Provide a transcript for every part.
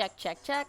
Check, check, check.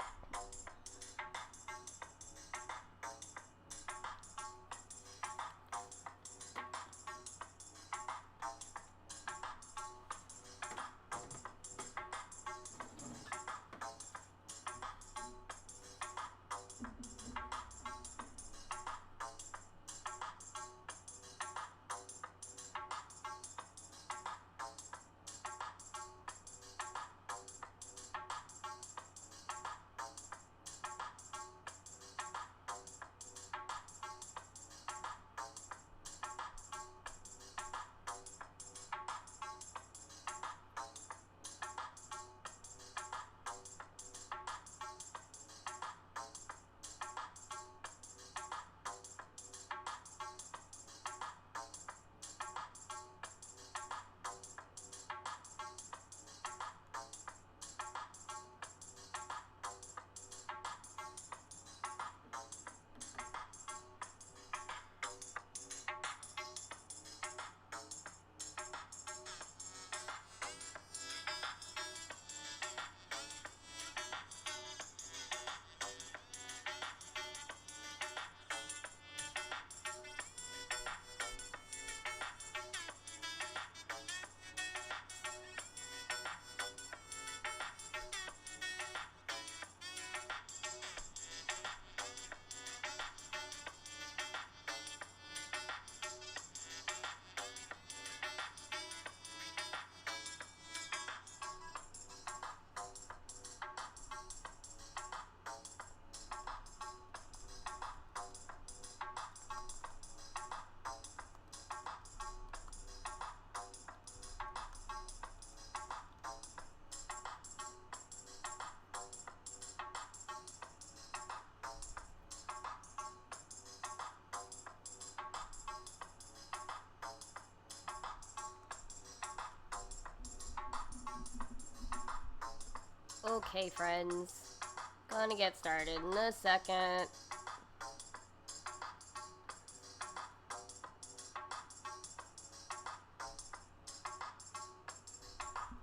Okay, friends. Gonna get started in a second.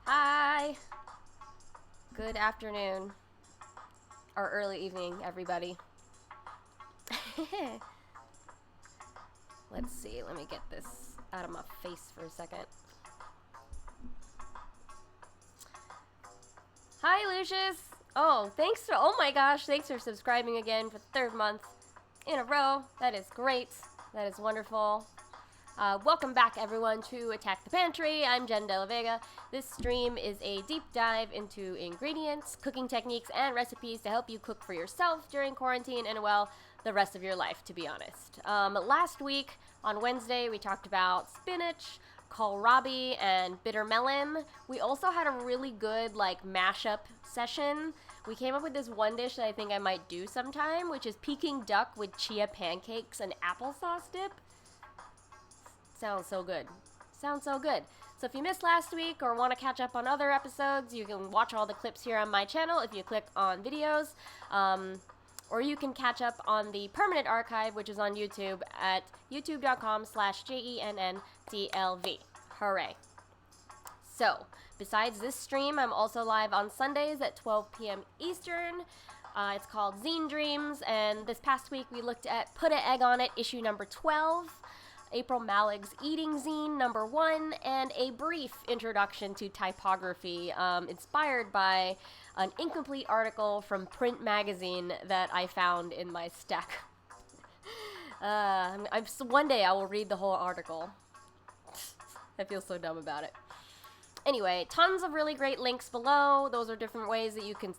Hi! Good afternoon. Or early evening, everybody. Let's see, let me get this out of my face for a second. Hi, Lucius! Oh, oh my gosh, thanks for subscribing again for the third month in a row. That is great. That is wonderful. Welcome back, everyone, to Attack the Pantry. I'm Jenn de Vega. This stream is a deep dive into ingredients, cooking techniques, and recipes to help you cook for yourself during quarantine and, well, the rest of your life, to be honest. Last week, on Wednesday, we talked about spinach, kohlrabi, and bitter melon. We also had a really good, mashup session. We came up with this one dish that I think I might do sometime, which is Peking duck with chia pancakes and applesauce dip. Sounds so good. Sounds so good. So if you missed last week or want to catch up on other episodes, you can watch all the clips here on my channel if you click on videos. Or you can catch up on the permanent archive, which is on YouTube at youtube.com/JENNTLV. Hooray. So, besides this stream, I'm also live on Sundays at 12 p.m. Eastern. It's called Zine Dreams, and this past week we looked at Put an Egg on It, issue number 12, April Malig's Eating Zine number 1, and a brief introduction to typography inspired by an incomplete article from Print Magazine that I found in my stack. One day I will read the whole article. I feel so dumb about it. Anyway, tons of really great links below. Those are different ways that you can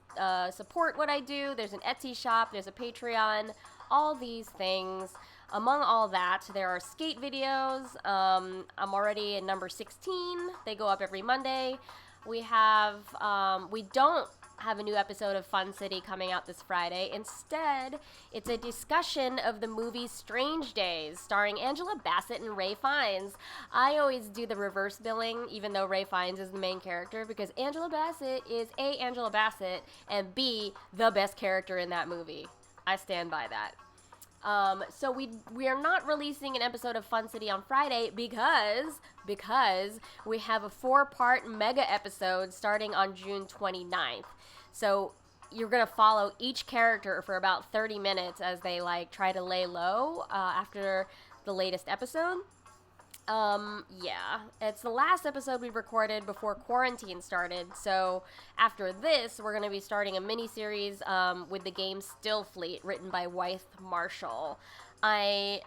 support what I do. There's an Etsy shop, there's a Patreon, all these things. Among all that, there are skate videos. I'm already in number 16. They go up every Monday. We don't have a new episode of Fun City coming out this Friday. Instead, it's a discussion of the movie Strange Days, starring Angela Bassett and Ralph Fiennes. I always do the reverse billing, even though Ralph Fiennes is the main character, because Angela Bassett is A, Angela Bassett, and B, the best character in that movie. I stand by that. So we are not releasing an episode of Fun City on Friday because we have a 4-part mega episode starting on June 29th. So you're going to follow each character for about 30 minutes as they, like, try to lay low after the latest episode. Yeah, it's the last episode we recorded before quarantine started, so after this, we're going to be starting a mini-series with the game Still Fleet, written by Wythe Marshall. I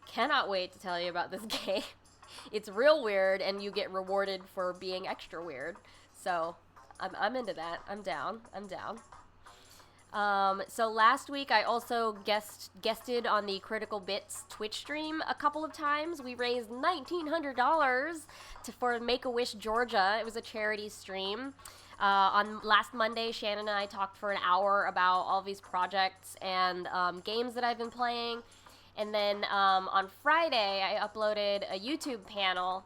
cannot wait to tell you about this game. It's real weird, and you get rewarded for being extra weird, so I'm into that. I'm down. So last week I also guested on the Critical Bits Twitch stream a couple of times. We raised $1,900 for Make-A-Wish Georgia. It was a charity stream. On last Monday, Shannon and I talked for an hour about all these projects and games that I've been playing. And then on Friday, I uploaded a YouTube panel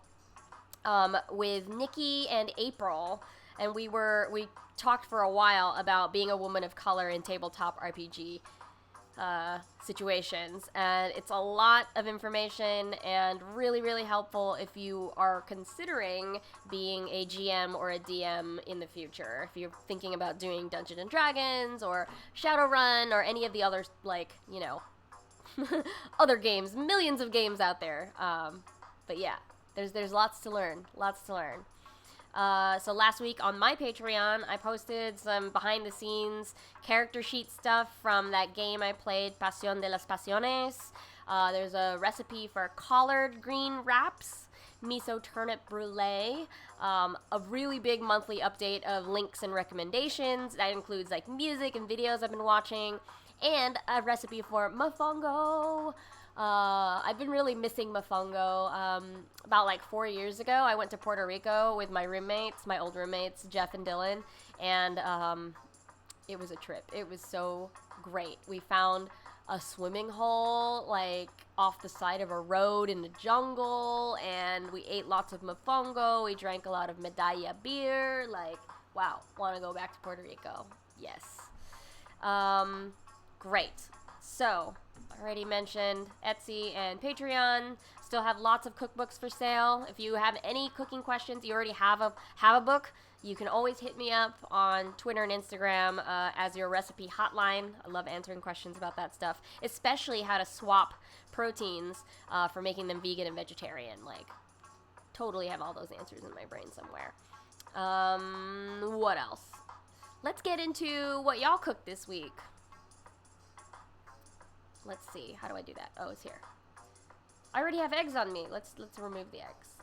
with Nikki and April, and we talked for a while about being a woman of color in tabletop RPG situations, and it's a lot of information and really, really helpful if you are considering being a GM or a DM in the future. If you're thinking about doing Dungeons and Dragons or Shadowrun or any of the other, like, you know, other games, millions of games out there. But yeah, there's lots to learn. So last week on my Patreon, I posted some behind-the-scenes character sheet stuff from that game I played, Pasión de las Pasiones. There's a recipe for collard green wraps, miso turnip brulee, a really big monthly update of links and recommendations. That includes, like, music and videos I've been watching, and a recipe for mofongo. I've been really missing mofongo. About like 4 years ago, I went to Puerto Rico with my old roommates, Jeff and Dylan, and it was a trip. It was so great. We found a swimming hole, like, off the side of a road in the jungle, and we ate lots of mofongo. We drank a lot of Medalla beer. Like, wow, want to go back to Puerto Rico. Yes. Great. So, already mentioned Etsy and Patreon. Still have lots of cookbooks for sale. If you have any cooking questions, you already have a book, you can always hit me up on Twitter and Instagram as your recipe hotline. I love answering questions about that stuff, especially how to swap proteins for making them vegan and vegetarian. Like, totally have all those answers in my brain somewhere. What else? Let's get into what y'all cooked this week. Let's see. How do I do that? Oh, it's here. I already have eggs on me. Let's remove the eggs.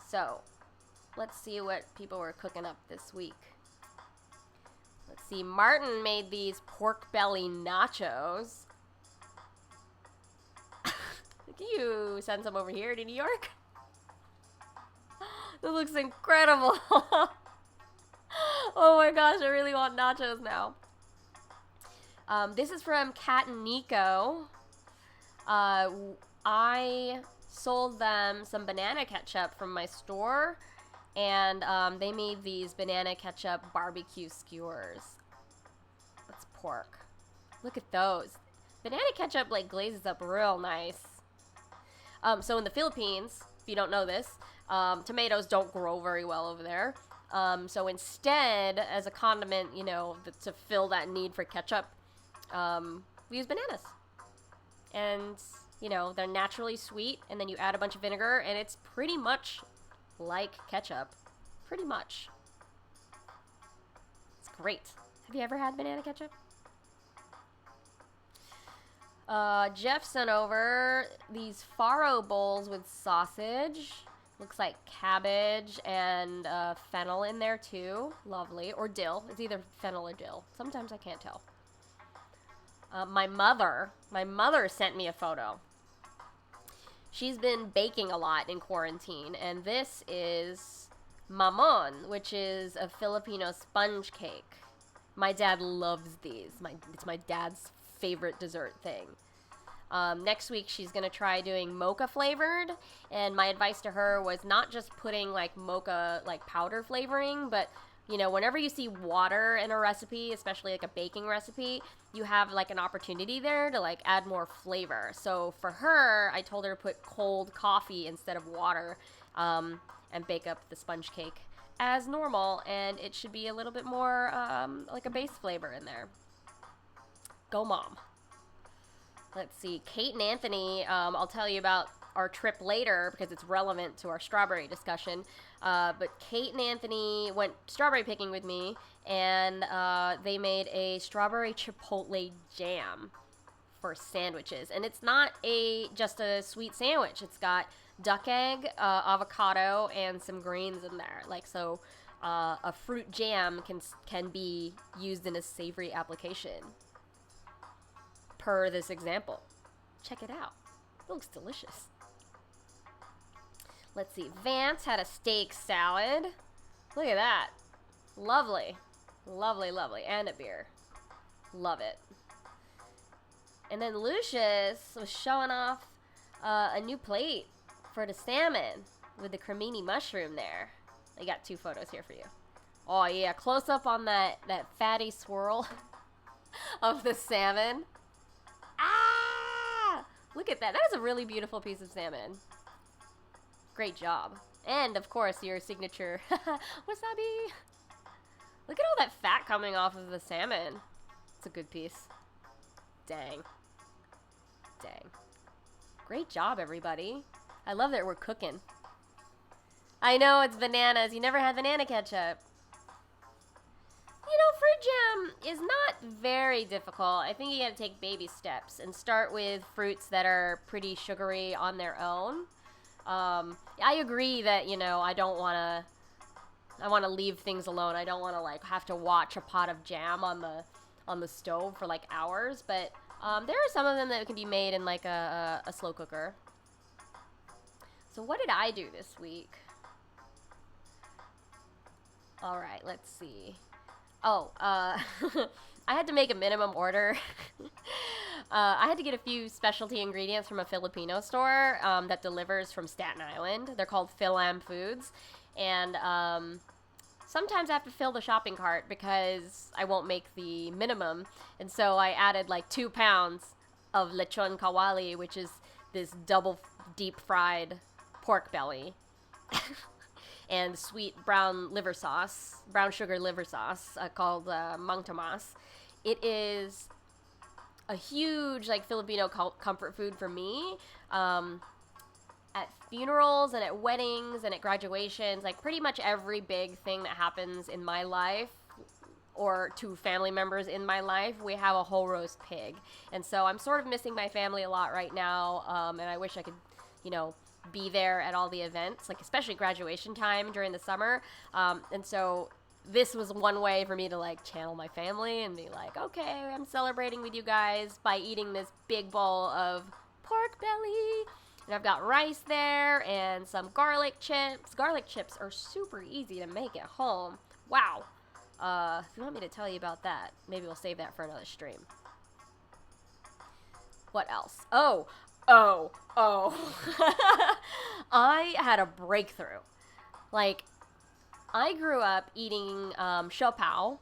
So, let's see what people were cooking up this week. Let's see. Martin made these pork belly nachos. Look at you. Send some over here to New York. This looks incredible. Oh my gosh, I really want nachos now. This is from Kat and Nico. I sold them some banana ketchup from my store, and they made these banana ketchup barbecue skewers. That's pork. Look at those. Banana ketchup, like, glazes up real nice. So in the Philippines, if you don't know this, tomatoes don't grow very well over there. So instead, as a condiment, you know, to fill that need for ketchup, we use bananas. And, you know, they're naturally sweet, and then you add a bunch of vinegar, and it's pretty much like ketchup. Pretty much. It's great. Have you ever had banana ketchup? Jeff sent over these farro bowls with sausage. Looks like cabbage and fennel in there too. Lovely. Or dill. It's either fennel or dill. Sometimes I can't tell. My mother sent me a photo. She's been baking a lot in quarantine, and this is mamon, which is a Filipino sponge cake. My dad loves these. It's my dad's favorite dessert thing. Next week, she's going to try doing mocha flavored, and my advice to her was not just putting, like, mocha, like, powder flavoring, but, you know, whenever you see water in a recipe, especially, like, a baking recipe, you have, like, an opportunity there to, like, add more flavor. So for her, I told her to put cold coffee instead of water, and bake up the sponge cake as normal, and it should be a little bit more like a base flavor in there. Go mom. Let's see, Kate and Anthony, I'll tell you about our trip later because it's relevant to our strawberry discussion. But Kate and Anthony went strawberry picking with me, and they made a strawberry chipotle jam for sandwiches. And it's not just a sweet sandwich. It's got duck egg, avocado, and some greens in there. Like, so a fruit jam can be used in a savory application. Per this example. Check it out. It looks delicious. Let's see. Vance had a steak salad. Look at that. Lovely. Lovely, lovely. And a beer. Love it. And then Lucius was showing off a new plate for the salmon with the cremini mushroom there. I got 2 photos here for you. Oh, yeah. Close up on that fatty swirl of the salmon. Ah! Look at that. That is a really beautiful piece of salmon. Great job. And, of course, your signature wasabi. Look at all that fat coming off of the salmon. It's a good piece. Dang. Dang. Great job, everybody. I love that we're cooking. I know, it's bananas. You never had banana ketchup. You know, fruit jam is not very difficult. I think you gotta take baby steps and start with fruits that are pretty sugary on their own. I agree that, you know, I want to leave things alone. I don't want to, like, have to watch a pot of jam on the stove for, like, hours. But there are some of them that can be made in, like, a slow cooker. So what did I do this week? All right, let's see. Oh, I had to make a minimum order. I had to get a few specialty ingredients from a Filipino store that delivers from Staten Island. They're called Philam Foods. And sometimes I have to fill the shopping cart because I won't make the minimum. And so I added like 2 pounds of lechon kawali, which is this double deep fried pork belly. And sweet brown sugar liver sauce called Mang Tomas. It is a huge, like, Filipino comfort food for me. At funerals and at weddings and at graduations, like, pretty much every big thing that happens in my life or to family members in my life, we have a whole roast pig. And so I'm sort of missing my family a lot right now, and I wish I could, you know, be there at all the events, like especially graduation time during the summer. And so this was one way for me to, like, channel my family and be like, okay, I'm celebrating with you guys by eating this big bowl of pork belly. And I've got rice there and some garlic chips. Garlic chips are super easy to make at home. Wow. If you want me to tell you about that, maybe we'll save that for another stream. What else? Oh. I had a breakthrough. Like, I grew up eating siopao.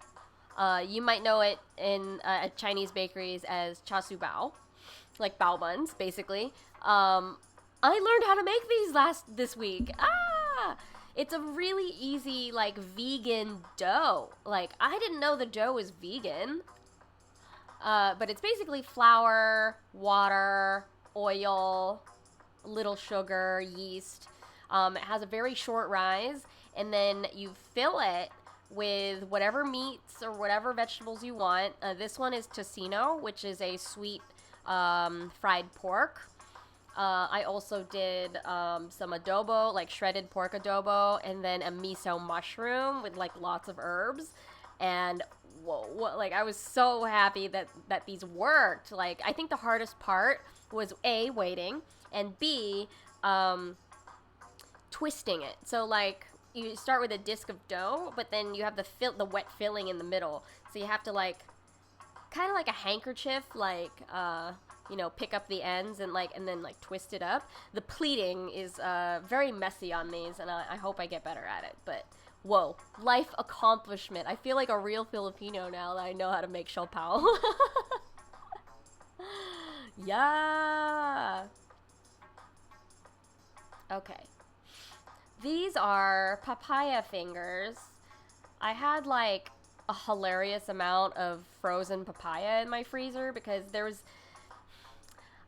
You might know it in at Chinese bakeries as chasu bao, like bao buns, basically. I learned how to make these this week. It's a really easy, like, vegan dough. Like, I didn't know the dough was vegan. But it's basically flour, water, oil, little sugar, yeast. It has a very short rise, and then you fill it with whatever meats or whatever vegetables you want. This one is tocino, which is a sweet fried pork. I also did some adobo, like shredded pork adobo, and then a miso mushroom with, like, lots of herbs. And whoa, like, I was so happy that these worked. Like, I think the hardest part was A, waiting, and B, twisting it. So, like, you start with a disc of dough, but then you have the wet filling in the middle. So you have to, like, kind of like a handkerchief, like, you know, pick up the ends and then twist it up. The pleating is very messy on these, and I hope I get better at it. But whoa, life accomplishment. I feel like a real Filipino now that I know how to make siopao. Yeah. Okay. These are Papaya Fingers. I had like a hilarious amount of frozen papaya in my freezer because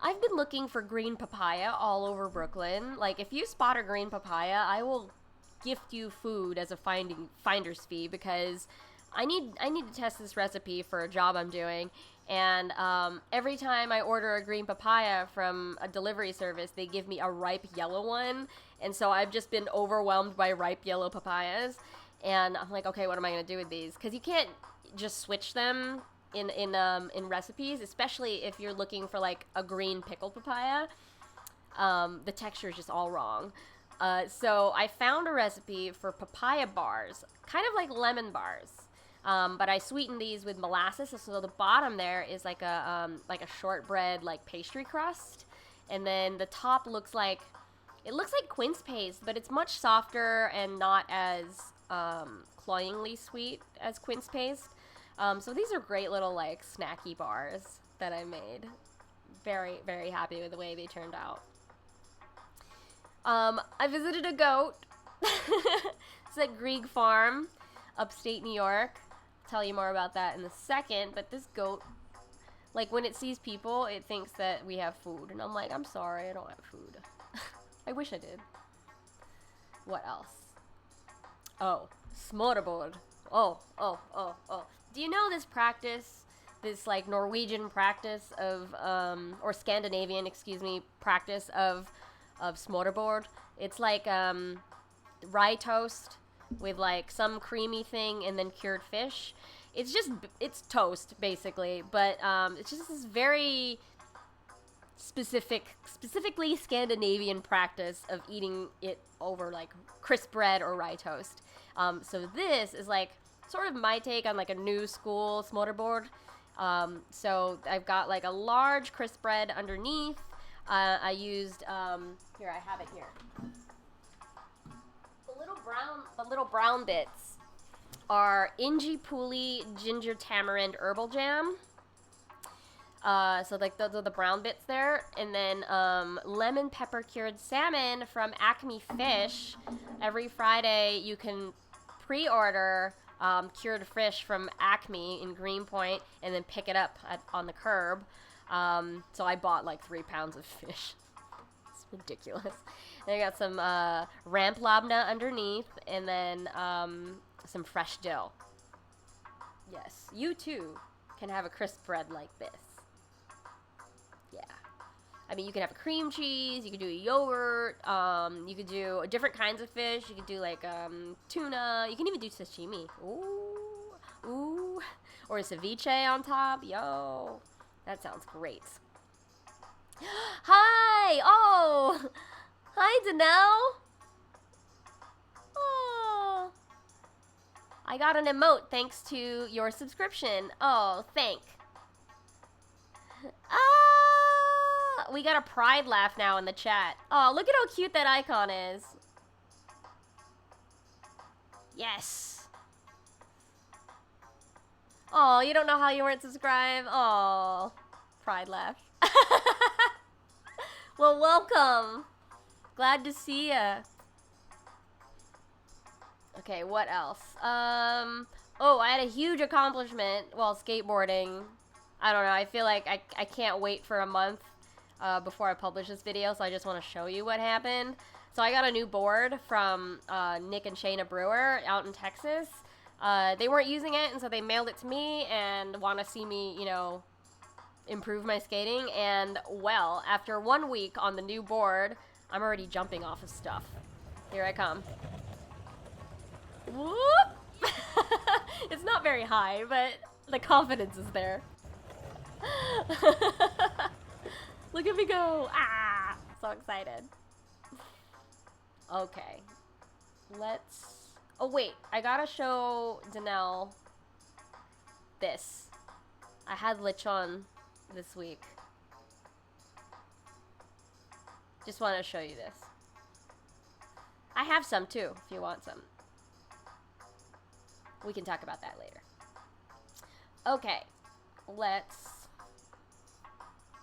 I've been looking for green papaya all over Brooklyn. Like, if you spot a green papaya, I will gift you food as a finder's fee because I need to test this recipe for a job I'm doing. And every time I order a green papaya from a delivery service, they give me a ripe yellow one. And so I've just been overwhelmed by ripe yellow papayas. And I'm like, okay, what am I going to do with these? Because you can't just switch them in recipes, especially if you're looking for like a green pickled papaya. The texture is just all wrong. So I found a recipe for papaya bars, kind of like lemon bars. But I sweetened these with molasses, so the bottom there is like a shortbread like pastry crust, and then the top looks like quince paste, but it's much softer and not as cloyingly sweet as quince paste. So these are great little like snacky bars that I made. Very, very happy with the way they turned out. I visited a goat. It's at Grieg Farm, upstate New York. I'll tell you more about that in a second, but this goat, like, when it sees people, it thinks that we have food, and I'm like, I'm sorry, I don't have food. I wish I did. What else? Oh, smørrebrød. Oh. Do you know this practice, this, like, Norwegian practice of, or Scandinavian, practice of smørrebrød? It's like, rye toast with like some creamy thing and then cured fish. It's toast basically, but it's just this very specifically Scandinavian practice of eating it over like crisp bread or rye toast. So this is like sort of my take on like a new school smørrebrød. So I've got like a large crisp bread underneath. I used here, I have it here. The little brown bits are inji puli ginger tamarind herbal jam. So like those are the brown bits there, and then lemon pepper cured salmon from Acme Fish. Every Friday you can pre-order cured fish from Acme in Greenpoint, and then pick it up on the curb. So I bought like 3 pounds of fish. It's ridiculous. And I got some ramplabna underneath, and then some fresh dill. Yes, you too can have a crisp bread like this. Yeah. I mean, you can have a cream cheese, you could do a yogurt, you could do different kinds of fish, you could do like tuna, you can even do sashimi. Ooh. Or a ceviche on top. Yo. That sounds great. Hi! Oh! Hi, Danelle! Oh! I got an emote thanks to your subscription. Oh, thank. Ah! We got a pride laugh now in the chat. Oh, look at how cute that icon is. Yes. Oh, you don't know how you weren't subscribed? Oh, pride laugh. Well, welcome. Glad to see ya. Okay, what else? Oh, I had a huge accomplishment while skateboarding. I don't know, I feel like I can't wait for a month before I publish this video, so I just want to show you what happened. So I got a new board from Nick and Shayna Brewer out in Texas. They weren't using it, and so they mailed it to me and want to see me, you know, improve my skating. And, well, after 1 week on the new board, I'm already jumping off of stuff. Here I come. Whoop! It's not very high, but the confidence is there. Look at me go! Ah! So excited. Okay. Let's... Oh, wait. I gotta show Danelle this. I had lechon this week. Just want to show you this. I have some, too, if you want some. We can talk about that later. Okay. Let's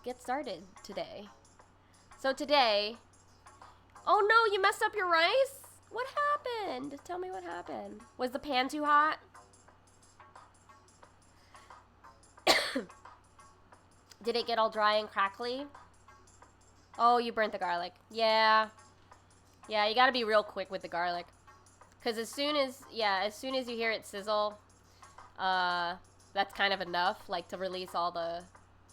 get started today. So today... Oh, no! You messed up your rice? What happened? Tell me what happened. Was the pan too hot? Did it get all dry and crackly? Oh, you burnt the garlic. Yeah. Yeah, you gotta be real quick with the garlic. Because as soon as you hear it sizzle, that's kind of enough, like, to release all the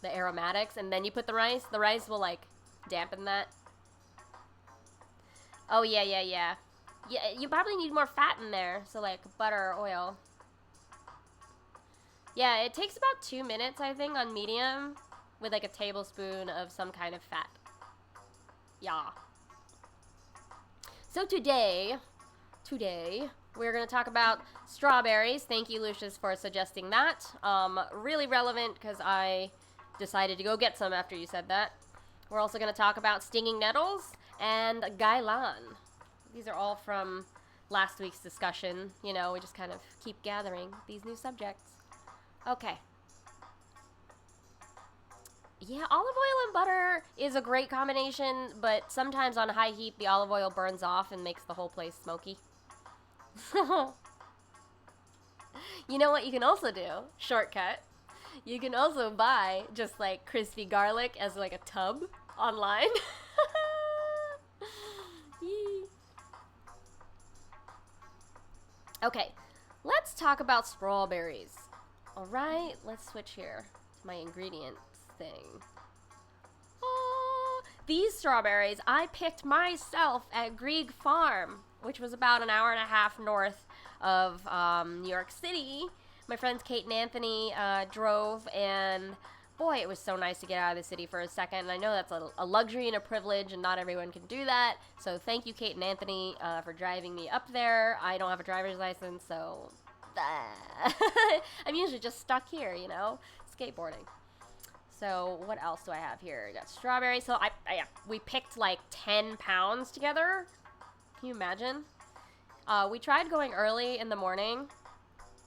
aromatics. And then you put the rice. The rice will, like, dampen that. Oh, yeah. Yeah, you probably need more fat in there. So, like, butter or oil. Yeah, it takes about 2 minutes, I think, on medium. With, like, a tablespoon of some kind of fat. Yeah. So today, we're going to talk about strawberries. Thank you, Lucius, for suggesting that. Really relevant because I decided to go get some after you said that. We're also going to talk about stinging nettles and Gai Lan. These are all from last week's discussion. You know, we just kind of keep gathering these new subjects. Okay. Yeah, olive oil and butter is a great combination, but sometimes on high heat, the olive oil burns off and makes the whole place smoky. You know what you can also do? Shortcut. You can also buy just like crispy garlic as like a tub online. Okay, let's talk about strawberries. Alright, let's switch here to my ingredients thing. Oh, these strawberries I picked myself at Grieg Farm, which was about an hour and a half north of New York City. My friends Kate and Anthony drove, and boy, it was so nice to get out of the city for a second. And I know that's a luxury and a privilege, and not everyone can do that. So thank you, Kate and Anthony, for driving me up there. I don't have a driver's license, so I'm usually just stuck here, you know, skateboarding. So what else do I have here? I got strawberries. So we picked like 10 pounds together. Can you imagine? We tried going early in the morning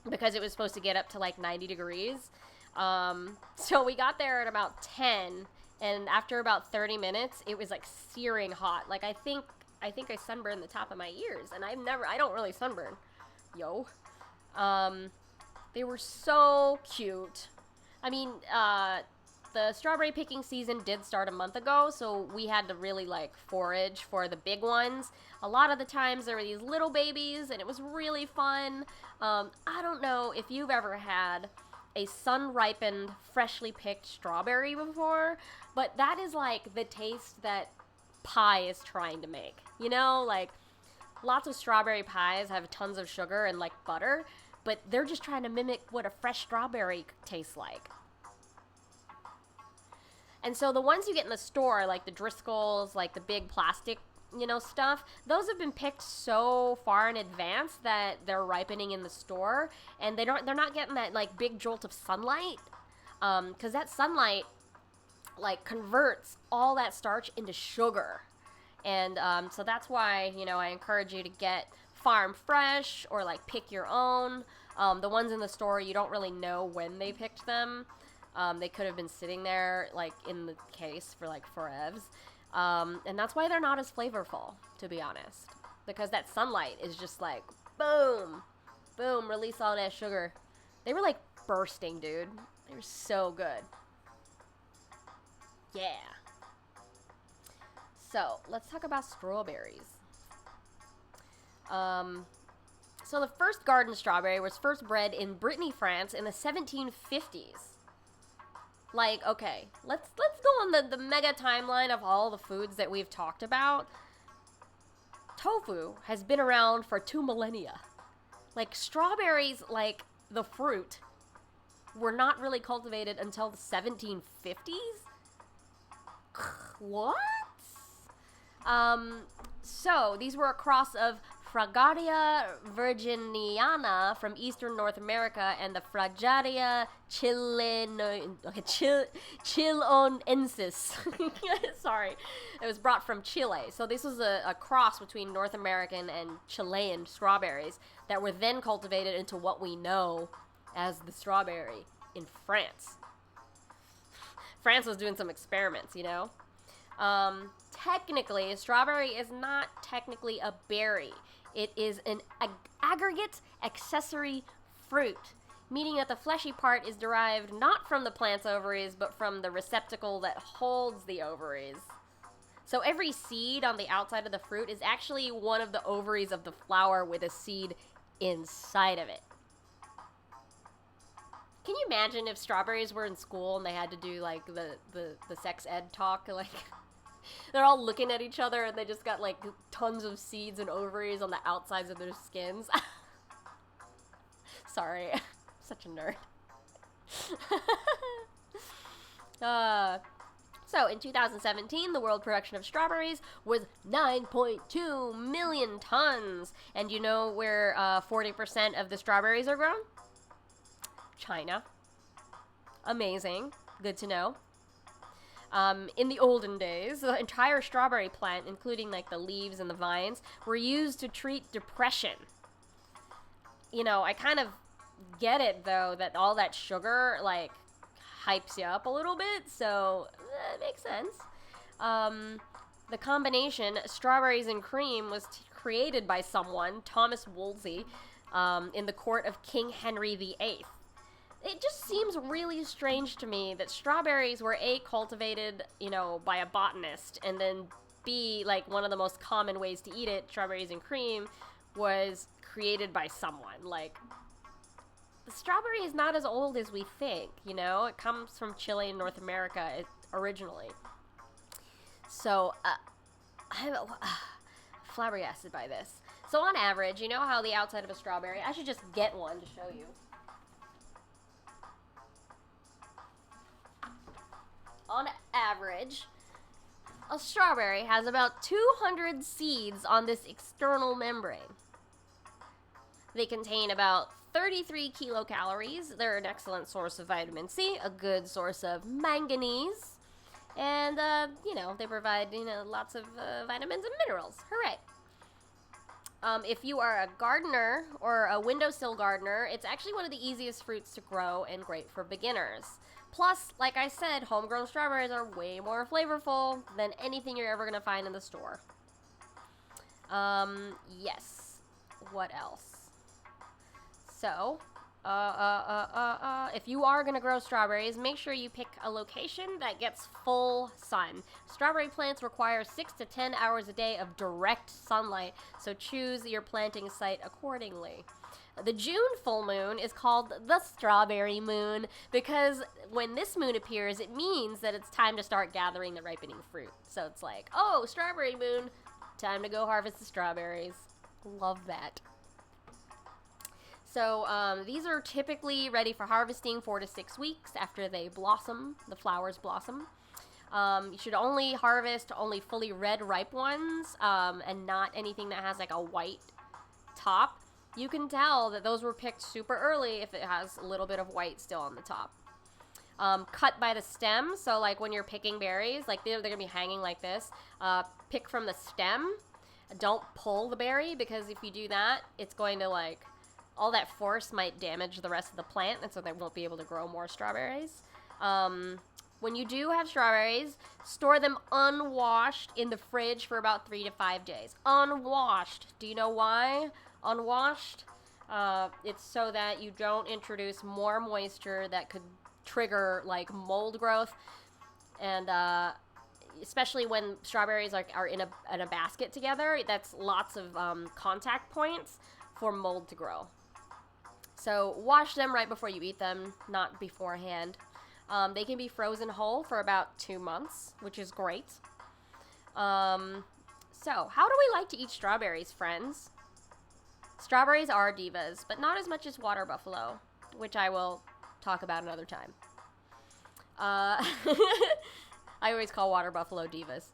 because it was supposed to get up to like 90 degrees. So we got there at about 10, and after about 30 minutes, it was like searing hot. Like I think I sunburned the top of my ears, and I don't really sunburn. Yo. They were so cute. I mean, the strawberry picking season did start a month ago, so we had to really, like, forage for the big ones. A lot of the times there were these little babies, and it was really fun. I don't know if you've ever had a sun-ripened, freshly picked strawberry before, but that is, like, the taste that pie is trying to make. You know, like, lots of strawberry pies have tons of sugar and, like, butter, but they're just trying to mimic what a fresh strawberry tastes like. And so the ones you get in the store, like the Driscolls, like the big plastic, you know, stuff, those have been picked so far in advance that they're ripening in the store, and they're not getting that, like, big jolt of sunlight, because that sunlight, like, converts all that starch into sugar. And so that's why, you know, I encourage you to get farm fresh or, like, pick your own. The ones in the store, you don't really know when they picked them. They could have been sitting there, like, in the case for, like, forevs. And that's why they're not as flavorful, to be honest. Because that sunlight is just like, boom, boom, release all that sugar. They were, like, bursting, dude. They were so good. Yeah. So, let's talk about strawberries. So the first garden strawberry was first bred in Brittany, France in the 1750s. Like, okay, let's go on the mega timeline of all the foods that we've talked about. Tofu has been around for 2 millennia. Like, strawberries, like the fruit, were not really cultivated until the 1750s? What? So these were a cross of Fragaria virginiana from eastern North America and the Fragaria chilensis. Sorry. It was brought from Chile. So this was a cross between North American and Chilean strawberries that were then cultivated into what we know as the strawberry in France. France was doing some experiments, you know? technically, strawberry is not technically a berry. It is an aggregate accessory fruit, meaning that the fleshy part is derived not from the plant's ovaries, but from the receptacle that holds the ovaries. So every seed on the outside of the fruit is actually one of the ovaries of the flower with a seed inside of it. Can you imagine if strawberries were in school and they had to do, like, the sex ed talk? Like, they're all looking at each other and they just got, like, tons of seeds and ovaries on the outsides of their skins. Sorry. Such a nerd. So, in 2017, the world production of strawberries was 9.2 million tons. And you know where 40% of the strawberries are grown? China. Amazing. Good to know. In the olden days, the entire strawberry plant, including like the leaves and the vines, were used to treat depression. You know, I kind of get it, though, that all that sugar, like, hypes you up a little bit, so it makes sense. The combination strawberries and cream was created by someone, Thomas Wolsey, in the court of King Henry VIII. It just seems really strange to me that strawberries were A, cultivated, you know, by a botanist, and then B, like, one of the most common ways to eat it, strawberries and cream, was created by someone. Like, the strawberry is not as old as we think, you know? It comes from Chile and North America originally. So, I'm flabbergasted by this. So on average, you know how the outside of a strawberry, I should just get one to show you. On average, a strawberry has about 200 seeds on this external membrane. They contain about 33 kilocalories. They're an excellent source of vitamin C, a good source of manganese, and, you know, they provide, you know, lots of vitamins and minerals. Hooray! If you are a gardener or a windowsill gardener, it's actually one of the easiest fruits to grow and great for beginners. Plus, like I said, homegrown strawberries are way more flavorful than anything you're ever going to find in the store. Yes. What else? So, if you are going to grow strawberries, make sure you pick a location that gets full sun. Strawberry plants require 6 to 10 hours a day of direct sunlight, so choose your planting site accordingly. The June full moon is called the strawberry moon because when this moon appears, it means that it's time to start gathering the ripening fruit. So it's like, oh, strawberry moon, time to go harvest the strawberries. Love that. So these are typically ready for harvesting 4 to 6 weeks after they blossom, the flowers blossom. You should only harvest only fully red ripe ones and not anything that has like a white top. You can tell that those were picked super early if it has a little bit of white still on the top. Cut by the stem, so like when you're picking berries, like they're going to be hanging like this. Pick from the stem. Don't pull the berry because if you do that, it's going to like, all that force might damage the rest of the plant and so they won't be able to grow more strawberries. When you do have strawberries, store them unwashed in the fridge for about 3 to 5 days. Unwashed. Do you know why? Unwashed, it's so that you don't introduce more moisture that could trigger like mold growth, and especially when strawberries are in a basket together, that's lots of contact points for mold to grow. So wash them right before you eat them, not beforehand. They can be frozen whole for about 2 months, which is great. So how do we like to eat strawberries, friends? Strawberries are divas, but not as much as water buffalo, which I will talk about another time. I always call water buffalo divas.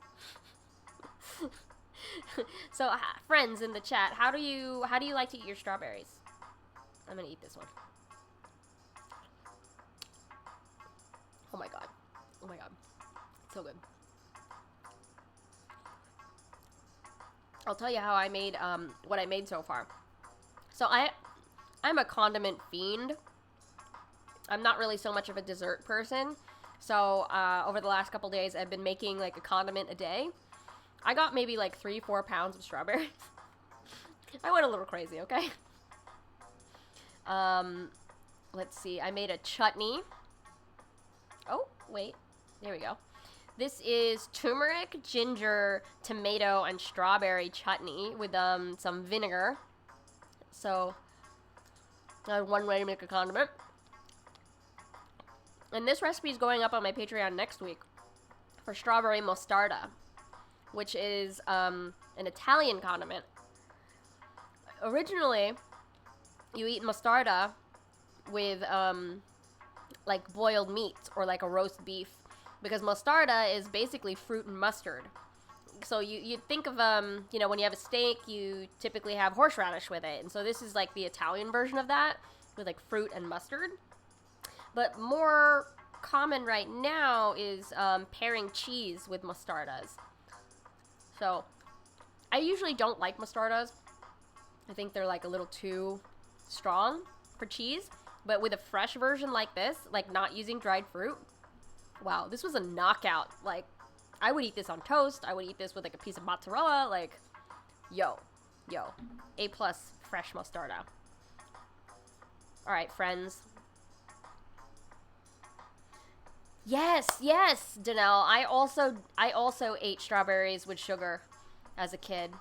So, friends in the chat, how do you like to eat your strawberries? I'm gonna eat this one. Oh my god. Oh my god. It's so good. I'll tell you how I made what I made so far. So I'm a condiment fiend. I'm not really so much of a dessert person. So over the last couple days, I've been making like a condiment a day. I got maybe like 3-4 pounds of strawberries. I went a little crazy, okay? Let's see. I made a chutney. Oh, wait. There we go. This is turmeric, ginger, tomato, and strawberry chutney with some vinegar. So, that's one way to make a condiment. And this recipe is going up on my Patreon next week for strawberry mostarda, which is an Italian condiment. Originally, you eat mostarda with like boiled meat or like a roast beef, because mostarda is basically fruit and mustard. So you think of you know, when you have a steak, you typically have horseradish with it, and so this is like the Italian version of that with like fruit and mustard. But more common right now is pairing cheese with mostardas. So I usually don't like mostardas. I think they're like a little too strong for cheese. But with a fresh version like this, like not using dried fruit, wow, this was a knockout. Like, I would eat this on toast. I would eat this with like a piece of mozzarella. Like, yo, A+ fresh mostarda. All right, friends. Yes, Danelle. I also ate strawberries with sugar as a kid.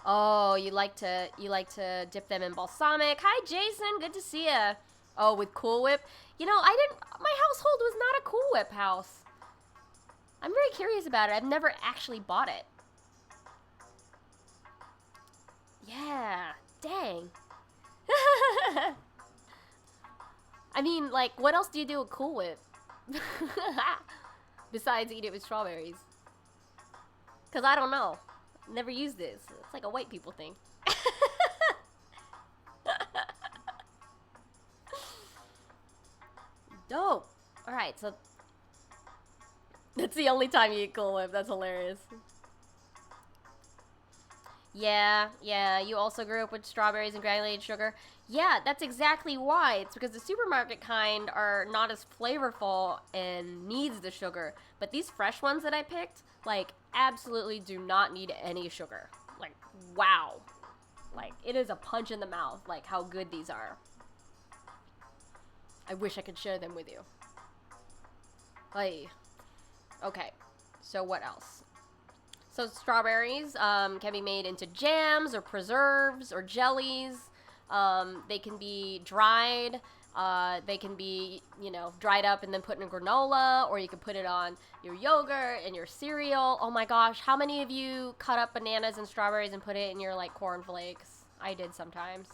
Oh, you like to dip them in balsamic. Hi, Jason. Good to see ya. Oh, with Cool Whip. You know, my household was not a Cool Whip house. I'm very curious about it. I've never actually bought it. Yeah, dang. I mean, like, what else do you do with Cool Whip? Besides eat it with strawberries. Because I don't know. Never used this. It's like a white people thing. Dope. Alright, so that's the only time you eat Cool Whip. That's hilarious. Yeah, you also grew up with strawberries and granulated sugar. Yeah, that's exactly why. It's because the supermarket kind are not as flavorful and needs the sugar. But these fresh ones that I picked, like, absolutely do not need any sugar. Like, wow. Like, it is a punch in the mouth, like, how good these are. I wish I could share them with you. Hey. Okay, so what else? So strawberries can be made into jams or preserves or jellies. They can be dried. They can be, you know, dried up and then put in a granola, or you can put it on your yogurt and your cereal. Oh my gosh, how many of you cut up bananas and strawberries and put it in your, like, cornflakes? I did sometimes.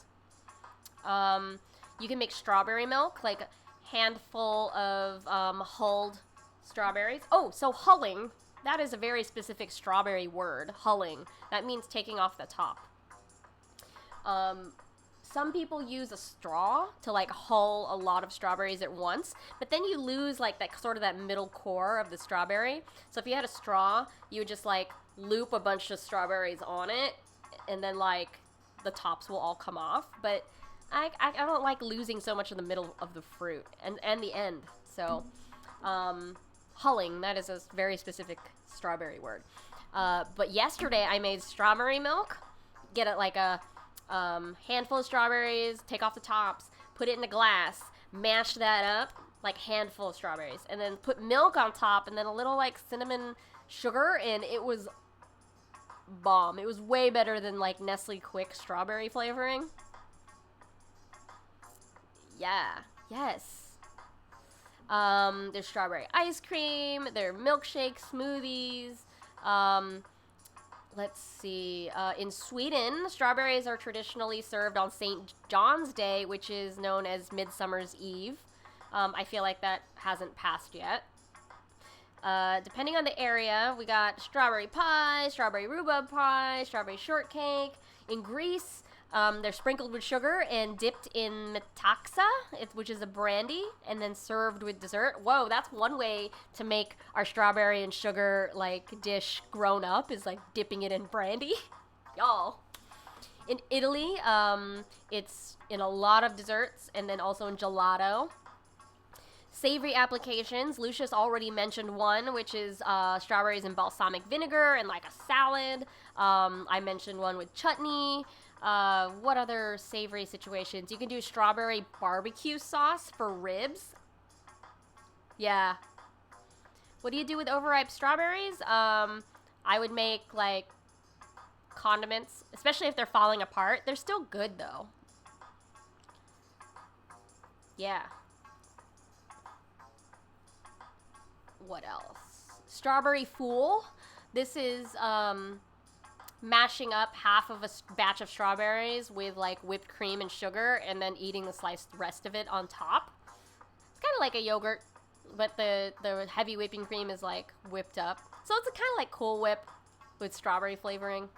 You can make strawberry milk, like a handful of hulled strawberries. Oh, so hulling, that is a very specific strawberry word, hulling. That means taking off the top. Some people use a straw to, like, hull a lot of strawberries at once, but then you lose, like, that sort of that middle core of the strawberry. So if you had a straw, you would just, like, loop a bunch of strawberries on it, and then, like, the tops will all come off. But I don't like losing so much of the middle of the fruit and the end. So, hulling, that is a very specific strawberry word. But yesterday I made strawberry milk. Get it, like, a handful of strawberries, take off the tops, put it in a glass, mash that up, like, handful of strawberries, and then put milk on top, and then a little, like, cinnamon sugar, and it was bomb. It was way better than, like, Nestle Quick strawberry flavoring. Yeah, yes. There's strawberry ice cream, there are milkshake smoothies. Let's see. In Sweden, strawberries are traditionally served on St. John's Day, which is known as Midsummer's Eve. I feel like that hasn't passed yet. Depending on the area, we got strawberry pie, strawberry rhubarb pie, strawberry shortcake. In Greece, they're sprinkled with sugar and dipped in metaxa, which is a brandy, and then served with dessert. Whoa, that's one way to make our strawberry and sugar, like, dish grown up, is, like, dipping it in brandy. Y'all. In Italy, it's in a lot of desserts, and then also in gelato. Savory applications, Lucius already mentioned one, which is strawberries and balsamic vinegar and like a salad. I mentioned one with chutney. What other savory situations? You can do strawberry barbecue sauce for ribs. Yeah. What do you do with overripe strawberries? I would make like condiments, especially if they're falling apart. They're still good though. Yeah. What else? Strawberry fool. This is mashing up half of a batch of strawberries with like whipped cream and sugar and then eating the sliced rest of it on top. It's kind of like a yogurt, but the heavy whipping cream is like whipped up. So it's kind of like Cool Whip with strawberry flavoring.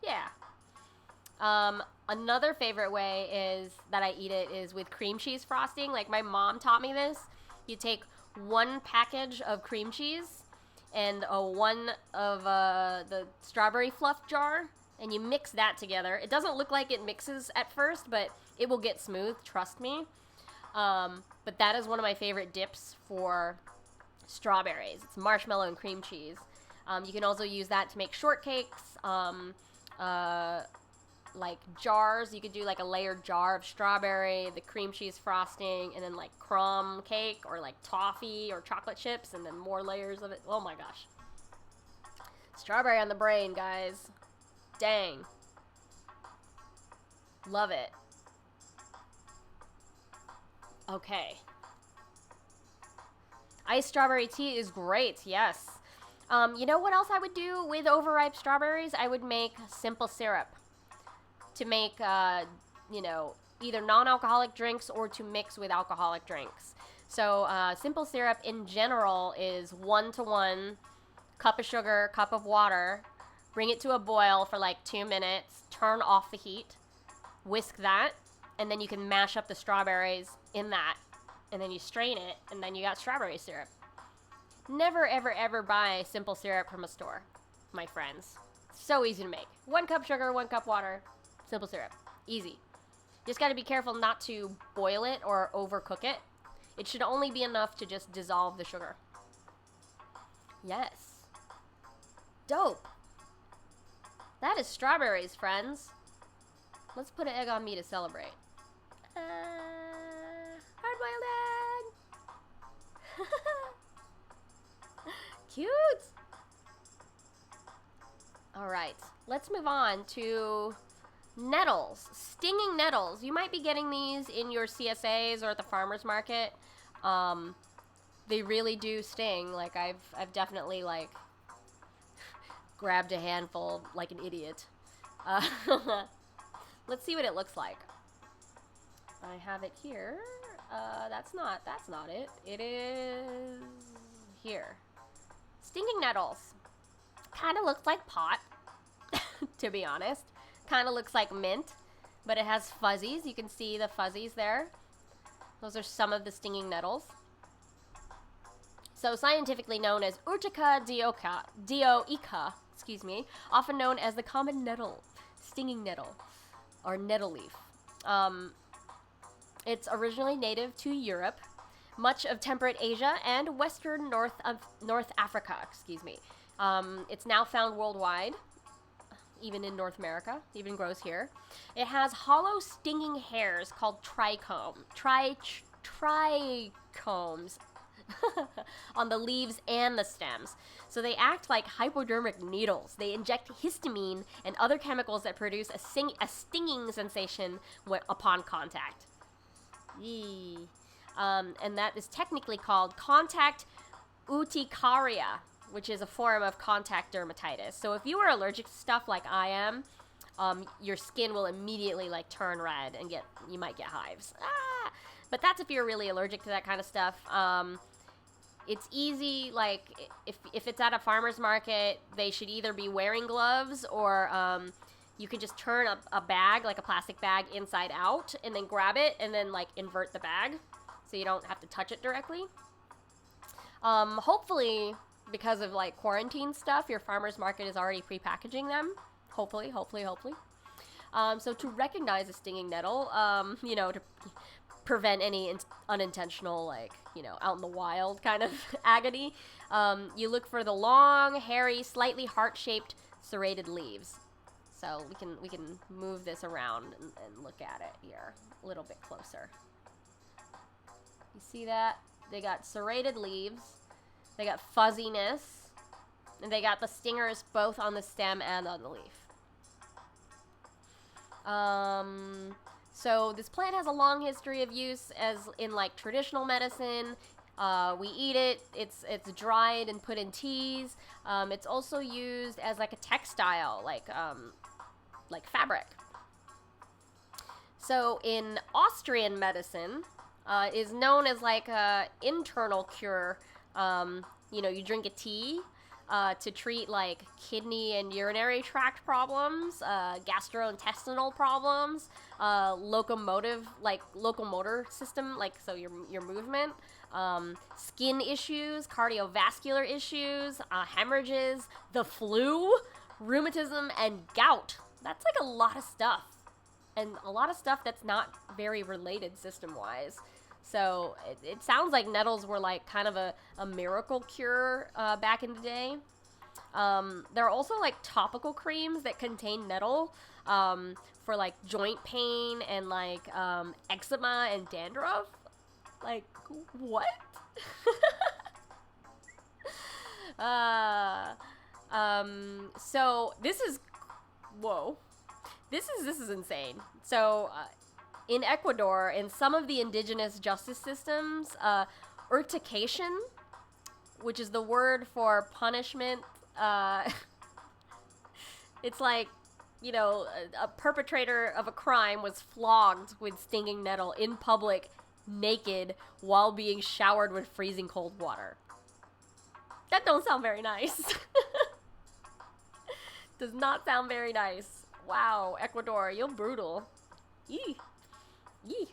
Yeah. Another favorite way is that I eat it is with cream cheese frosting. Like my mom taught me this. You take one package of cream cheese and one of the strawberry fluff jar, and you mix that together. It doesn't look like it mixes at first, but it will get smooth, trust me. But that is one of my favorite dips for strawberries. It's marshmallow and cream cheese. You can also use that to make shortcakes, like jars. You could do like a layered jar of strawberry, the cream cheese frosting, and then like crumb cake or like toffee or chocolate chips, and then more layers of it. Oh my gosh. Strawberry on the brain, guys. Dang. Love it. Okay. Iced strawberry tea is great, yes. You know what else I would do with overripe strawberries? I would make simple syrup to make, you know, either non-alcoholic drinks or to mix with alcoholic drinks. So simple syrup in general is 1-to-1 cup of sugar, cup of water, bring it to a boil for like 2 minutes, turn off the heat, whisk that, and then you can mash up the strawberries in that, and then you strain it, and then you got strawberry syrup. Never, ever, ever buy simple syrup from a store, my friends. So easy to make. 1 cup sugar, 1 cup water, simple syrup. Easy. Just got to be careful not to boil it or overcook it. It should only be enough to just dissolve the sugar. Yes. Dope. That is strawberries, friends. Let's put an egg on me to celebrate. Hard-boiled egg. Cute. All right. Let's move on to nettles. Stinging nettles. You might be getting these in your CSAs or at the farmer's market. They really do sting. Like I've definitely like grabbed a handful like an idiot. Let's see what it looks like. I have it here. That's not it. It is here. Stinging nettles. Kind of looks like pot, to be honest. Kind of looks like mint, but it has fuzzies. You can see the fuzzies there. Those are some of the stinging nettles. So scientifically known as Urtica dioica, often known as the common nettle, stinging nettle, or nettle leaf. It's originally native to Europe, much of temperate Asia, and western North Africa, It's now found worldwide, even in North America, even grows here. It has hollow stinging hairs called trichomes on the leaves and the stems. So they act like hypodermic needles. They inject histamine and other chemicals that produce a stinging sensation upon contact. Yee. And that is technically called contact urticaria, which is a form of contact dermatitis. So if you are allergic to stuff like I am, your skin will immediately like turn red and you might get hives. But that's if you're really allergic to that kind of stuff. It's easy, like if it's at a farmer's market, they should either be wearing gloves or you can just turn a bag, like a plastic bag, inside out and then grab it and then like invert the bag so you don't have to touch it directly. Hopefully, because of like quarantine stuff, your farmer's market is already pre-packaging them. Hopefully. So to recognize a stinging nettle, prevent any unintentional, like, you know, out in the wild kind of agony. You look for the long, hairy, slightly heart-shaped serrated leaves. So we can move this around and look at it here a little bit closer. You see that? They got serrated leaves, they got fuzziness, and they got the stingers both on the stem and on the leaf. So this plant has a long history of use as in like traditional medicine. We eat it. It's dried and put in teas. It's also used as like a textile, like fabric. So in Austrian medicine, is known as like a internal cure. You know, you drink a tea to treat like kidney and urinary tract problems, gastrointestinal problems, locomotor system, like so your movement, skin issues, cardiovascular issues, hemorrhages, the flu, rheumatism, and gout. That's like a lot of stuff, and a lot of stuff that's not very related system-wise. So it sounds like nettles were like kind of a miracle cure back in the day. There are also like topical creams that contain nettle for like joint pain and like eczema and dandruff. Like, what? So this is, whoa. This is insane. So, in Ecuador, in some of the indigenous justice systems, urtication, which is the word for punishment, it's like, you know, a perpetrator of a crime was flogged with stinging nettle in public, naked, while being showered with freezing cold water. That don't sound very nice. Does not sound very nice. Wow, Ecuador, you're brutal. Yee. Yee.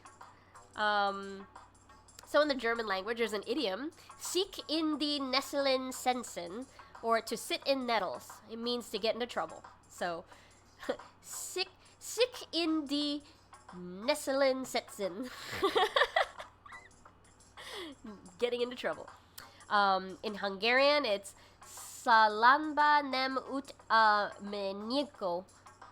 So in the German language, there's an idiom, "Sick in die Nesseln setzen," or to sit in nettles. It means to get into trouble. So, sick in die Nesseln setzen. Getting into trouble. In Hungarian, it's "Salanba nem ut a meniko."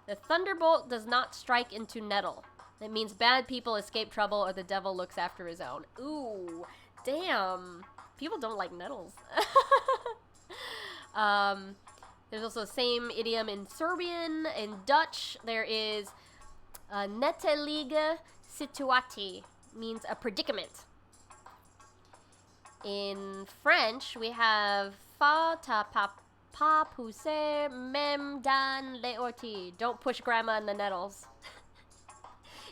The thunderbolt does not strike into nettle. It means bad people escape trouble or the devil looks after his own. Ooh, damn. People don't like nettles. There's also the same idiom in Serbian. In Dutch, there is nettelige situatie, means a predicament. In French, we have fa ta pa pousser même dans les orties. Don't push grandma in the nettles.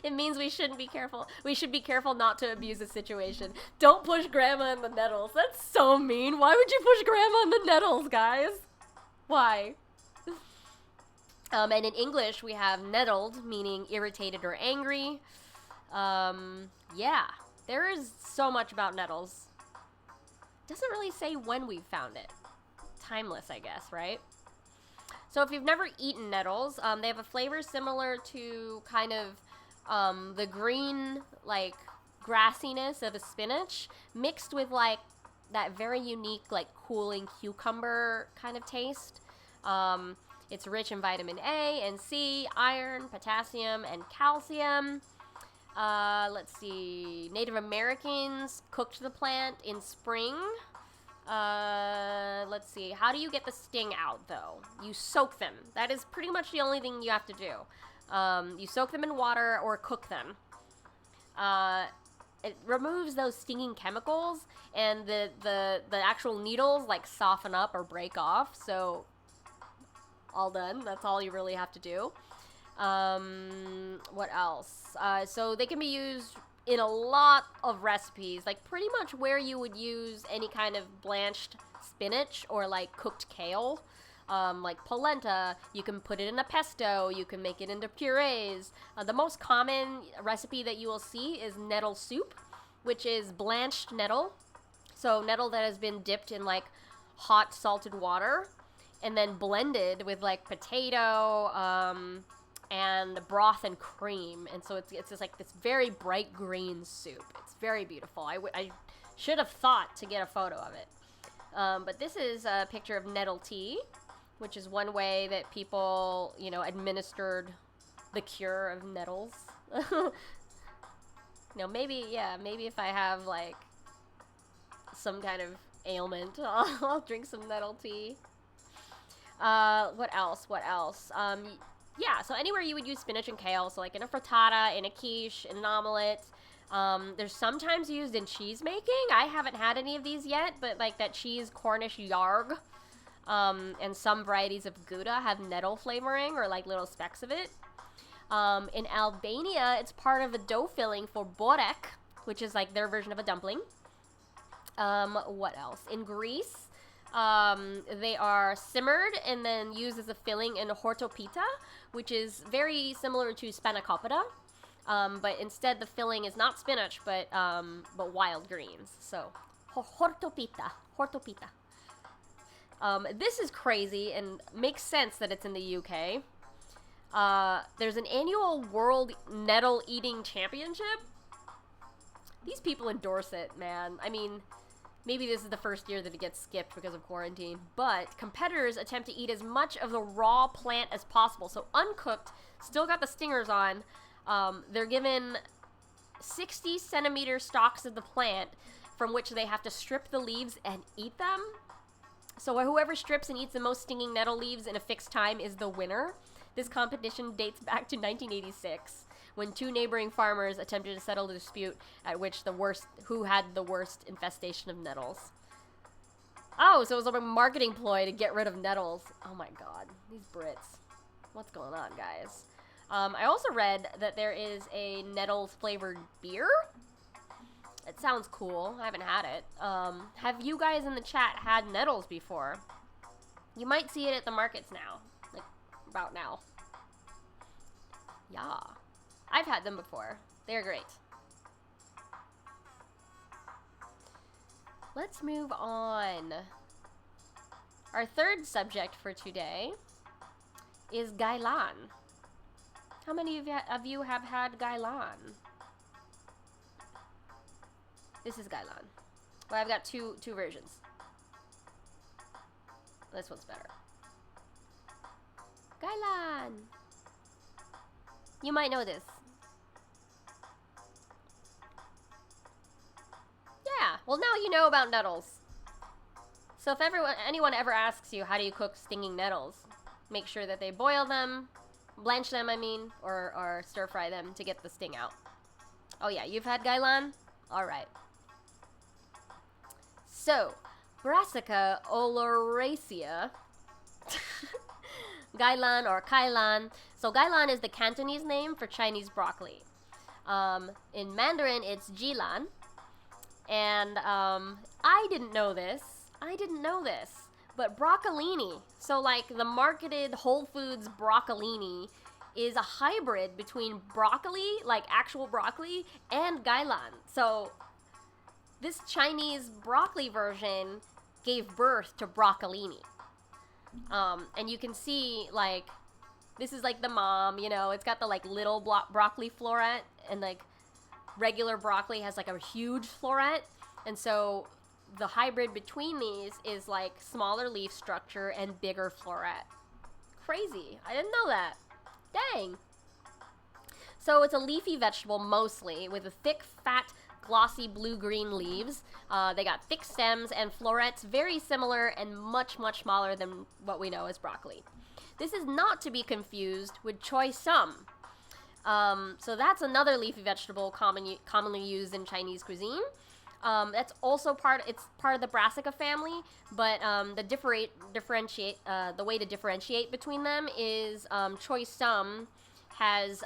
It means we shouldn't be careful. We should be careful not to abuse the situation. Don't push grandma in the nettles. That's so mean. Why would you push grandma in the nettles, guys? Why? And in English, we have nettled, meaning irritated or angry. Yeah, there is so much about nettles. Doesn't really say when we found it. Timeless, I guess, right? So if you've never eaten nettles, they have a flavor similar to kind of the green, like, grassiness of a spinach mixed with, like, that very unique, like, cooling cucumber kind of taste. It's rich in vitamin A and C, iron, potassium, and calcium. Let's see. Native Americans cooked the plant in spring. Let's see. How do you get the sting out, though? You soak them. That is pretty much the only thing you have to do. You soak them in water or cook them. It removes those stinging chemicals, and the actual needles, like, soften up or break off. So, all done. That's all you really have to do. What else? So they can be used in a lot of recipes, like pretty much where you would use any kind of blanched spinach or like cooked kale. Like polenta, you can put it in a pesto, you can make it into purees. The most common recipe that you will see is nettle soup, which is blanched nettle. So nettle that has been dipped in like hot salted water and then blended with like potato, and broth and cream, and so it's just like this very bright green soup. It's very beautiful. I should have thought to get a photo of it. But this is a picture of Nettle Tea, which is one way that people, you know, administered the cure of nettles. You know, maybe if I have, like, some kind of ailment, I'll drink some Nettle Tea. What else? Yeah, so anywhere you would use spinach and kale, so like in a frittata, in a quiche, in an omelet. They're sometimes used in cheese making. I haven't had any of these yet, but like that cheese Cornish yarg, and some varieties of Gouda have nettle flavoring or like little specks of it. In Albania, it's part of a dough filling for borek, which is like their version of a dumpling. What else? In Greece, they are simmered and then used as a filling in hortopita, which is very similar to spanakopita. But instead the filling is not spinach, but wild greens. So, hortopita. This is crazy and makes sense that it's in the UK. There's an annual World Nettle Eating Championship. These people endorse it, man. I mean, maybe this is the first year that it gets skipped because of quarantine, but competitors attempt to eat as much of the raw plant as possible. So uncooked, still got the stingers on. They're given 60 centimeter stalks of the plant from which they have to strip the leaves and eat them. So whoever strips and eats the most stinging nettle leaves in a fixed time is the winner. This competition dates back to 1986, when two neighboring farmers attempted to settle the dispute at which who had the worst infestation of nettles. Oh, so it was a marketing ploy to get rid of nettles. Oh my god, these Brits. What's going on, guys? I also read that there is a nettles flavored beer. It sounds cool. I haven't had it. Have you guys in the chat had nettles before? You might see it at the markets now. Like, about now. Yeah. I've had them before. They're great. Let's move on. Our third subject for today is Gai Lan. How many of you have had Gai Lan? This is Gai Lan. Well, I've got two versions. This one's better. Gai Lan. You might know this. Yeah, well now you know about nettles. So if anyone ever asks you how do you cook stinging nettles, make sure that they boil them, blanch them I mean, or stir fry them to get the sting out. Oh yeah, you've had Gai Lan? Alright. So, Brassica oleracea, Gai Lan or Kai Lan. So Gai Lan is the Cantonese name for Chinese broccoli. In Mandarin, it's Ji Lan. And I didn't know this, but broccolini, so like the marketed Whole Foods broccolini, is a hybrid between broccoli, like actual broccoli, and Gai Lan. So this Chinese broccoli version gave birth to broccolini. And you can see, like, this is like the mom, you know, it's got the like little broccoli floret, and like regular broccoli has like a huge floret, and so the hybrid between these is like smaller leaf structure and bigger floret. Crazy. I didn't know that. Dang. So it's a leafy vegetable mostly, with a thick, fat, glossy blue-green leaves. They got thick stems and florets, very similar and much, much smaller than what we know as broccoli. This is not to be confused with choy sum. So that's another leafy vegetable commonly used in Chinese cuisine. That's also part of the Brassica family, but the way to differentiate between them is choy sum has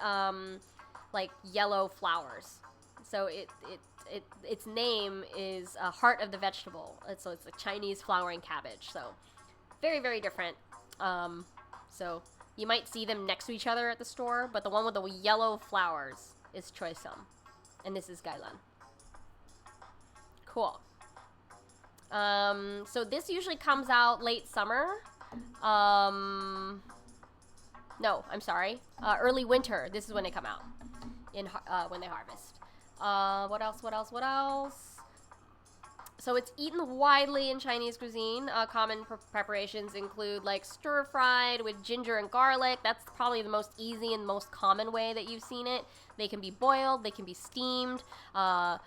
like yellow flowers. So its name is heart of the vegetable. So it's a Chinese flowering cabbage. So very, very different. So you might see them next to each other at the store, but the one with the yellow flowers is choy sum, and this is Gai Lan. Cool. So this usually comes out late summer. No, I'm sorry. Early winter. This is when they come out. When they harvest. What else? So it's eaten widely in Chinese cuisine. Common preparations include like stir-fried with ginger and garlic. That's probably the most easy and most common way that you've seen it. They can be boiled, they can be steamed. A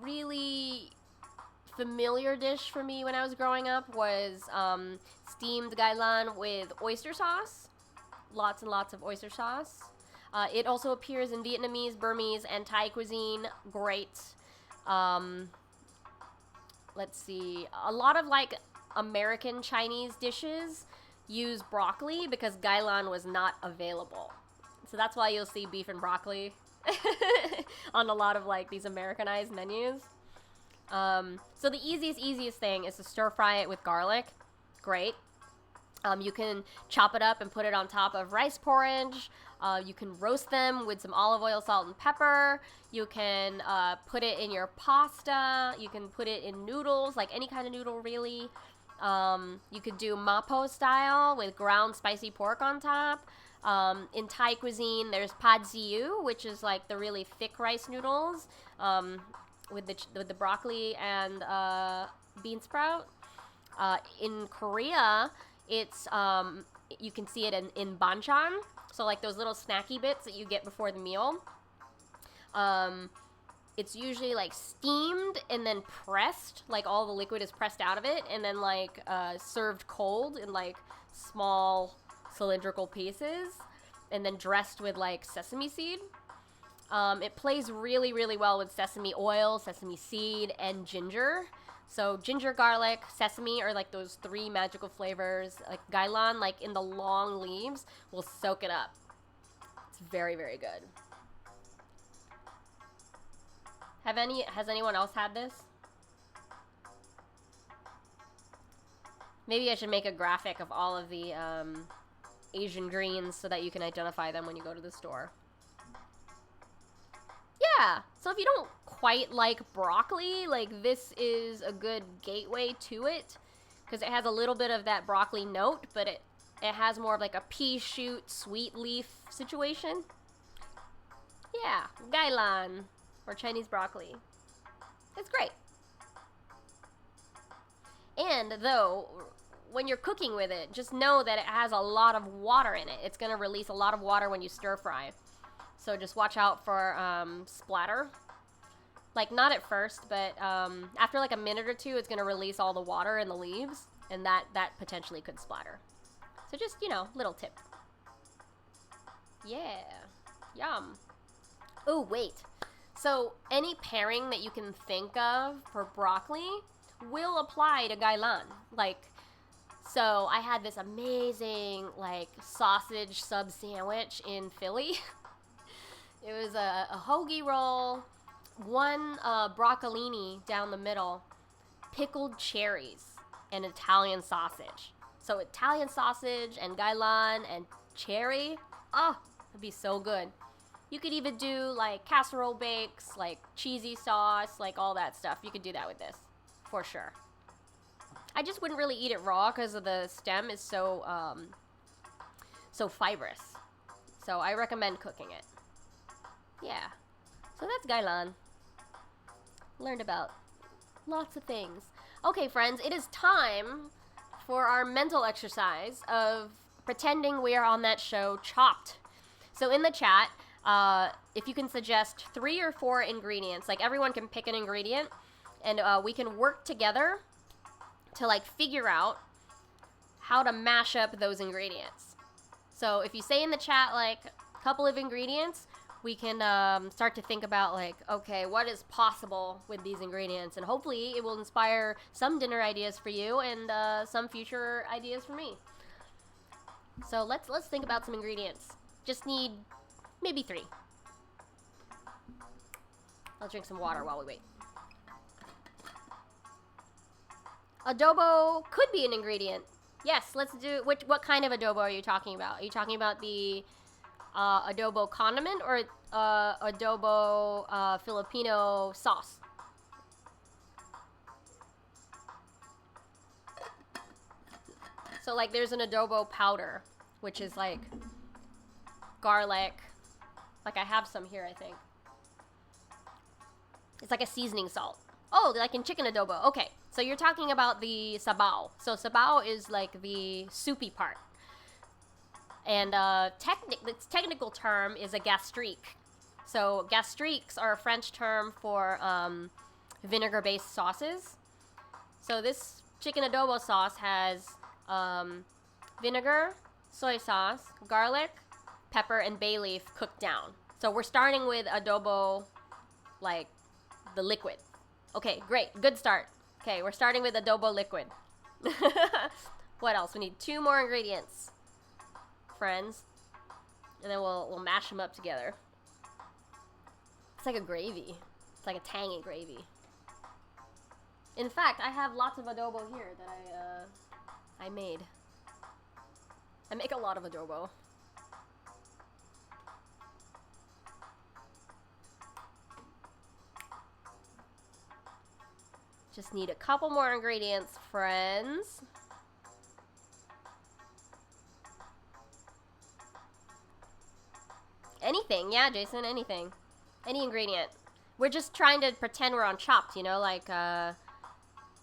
really familiar dish for me when I was growing up was steamed Gai Lan with oyster sauce. Lots and lots of oyster sauce. It also appears in Vietnamese, Burmese, and Thai cuisine. Great. Let's see. A lot of like American Chinese dishes use broccoli because Gai Lan was not available. So that's why you'll see beef and broccoli on a lot of like these Americanized menus. So the easiest thing is to stir fry it with garlic. Great. You can chop it up and put it on top of rice porridge. You can roast them with some olive oil, salt, and pepper. You can put it in your pasta. You can put it in noodles, like any kind of noodle, really. You could do mapo style with ground spicy pork on top. In Thai cuisine, there's pad see ew, which is like the really thick rice noodles with the broccoli and bean sprout. In Korea, it's you can see it in banchan, so like those little snacky bits that you get before the meal. It's usually like steamed and then pressed, like all the liquid is pressed out of it, and then like served cold in like small cylindrical pieces, and then dressed with like sesame seed. It plays really, really well with sesame oil, sesame seed, and ginger. So ginger, garlic, sesame are like those three magical flavors. Like Gai Lan, like in the long leaves, will soak it up. It's very, very good. Has anyone else had this? Maybe I should make a graphic of all of the Asian greens so that you can identify them when you go to the store. Yeah, so if you don't quite like broccoli, like this is a good gateway to it because it has a little bit of that broccoli note, but it has more of like a pea shoot, sweet leaf situation. Yeah, Gai Lan, or Chinese broccoli. It's great. And though, when you're cooking with it, just know that it has a lot of water in it. It's going to release a lot of water when you stir fry. So just watch out for splatter. Like, not at first, but after like a minute or two, it's going to release all the water in the leaves, and that potentially could splatter. So just, you know, little tip. Yeah. Yum. Oh, wait. So any pairing that you can think of for broccoli will apply to Gai Lan. Like, so I had this amazing, like, sausage sub sandwich in Philly. It was a hoagie roll, one broccolini down the middle, pickled cherries, and Italian sausage. So Italian sausage and Gai Lan and cherry, oh, it'd be so good. You could even do like casserole bakes, like cheesy sauce, like all that stuff. You could do that with this, for sure. I just wouldn't really eat it raw because of the stem is so fibrous. So I recommend cooking it. Yeah. So that's Gai Lan. Learned about lots of things. Okay, friends, it is time for our mental exercise of pretending we are on that show Chopped. So in the chat, if you can suggest 3 or 4 ingredients, like everyone can pick an ingredient, and we can work together to like figure out how to mash up those ingredients. So if you say in the chat like a couple of ingredients, we can start to think about like, okay, what is possible with these ingredients, and hopefully it will inspire some dinner ideas for you and some future ideas for me. So let's think about some ingredients. Just need maybe 3. I'll drink some water while we wait. Adobo could be an ingredient. Yes, let's do. What kind of adobo are you talking about? Are you talking about the adobo condiment or adobo Filipino sauce? So like there's an adobo powder, which is like garlic. Like I have some here, I think. It's like a seasoning salt. Oh, like in chicken adobo. Okay, so you're talking about the sabaw. So sabaw is like the soupy part. And its technical term is a gastrique. So gastriques are a French term for vinegar-based sauces. So this chicken adobo sauce has vinegar, soy sauce, garlic, pepper, and bay leaf cooked down. So we're starting with adobo, like the liquid. Okay, great. Good start. Okay, we're starting with adobo liquid. What else? We need 2 more ingredients, friends. And then we'll mash them up together. It's like a gravy. It's like a tangy gravy. In fact, I have lots of adobo here that I made. I make a lot of adobo. Just need a couple more ingredients, friends. Anything, yeah, Jason, anything. Any ingredient. We're just trying to pretend we're on Chopped, you know, like,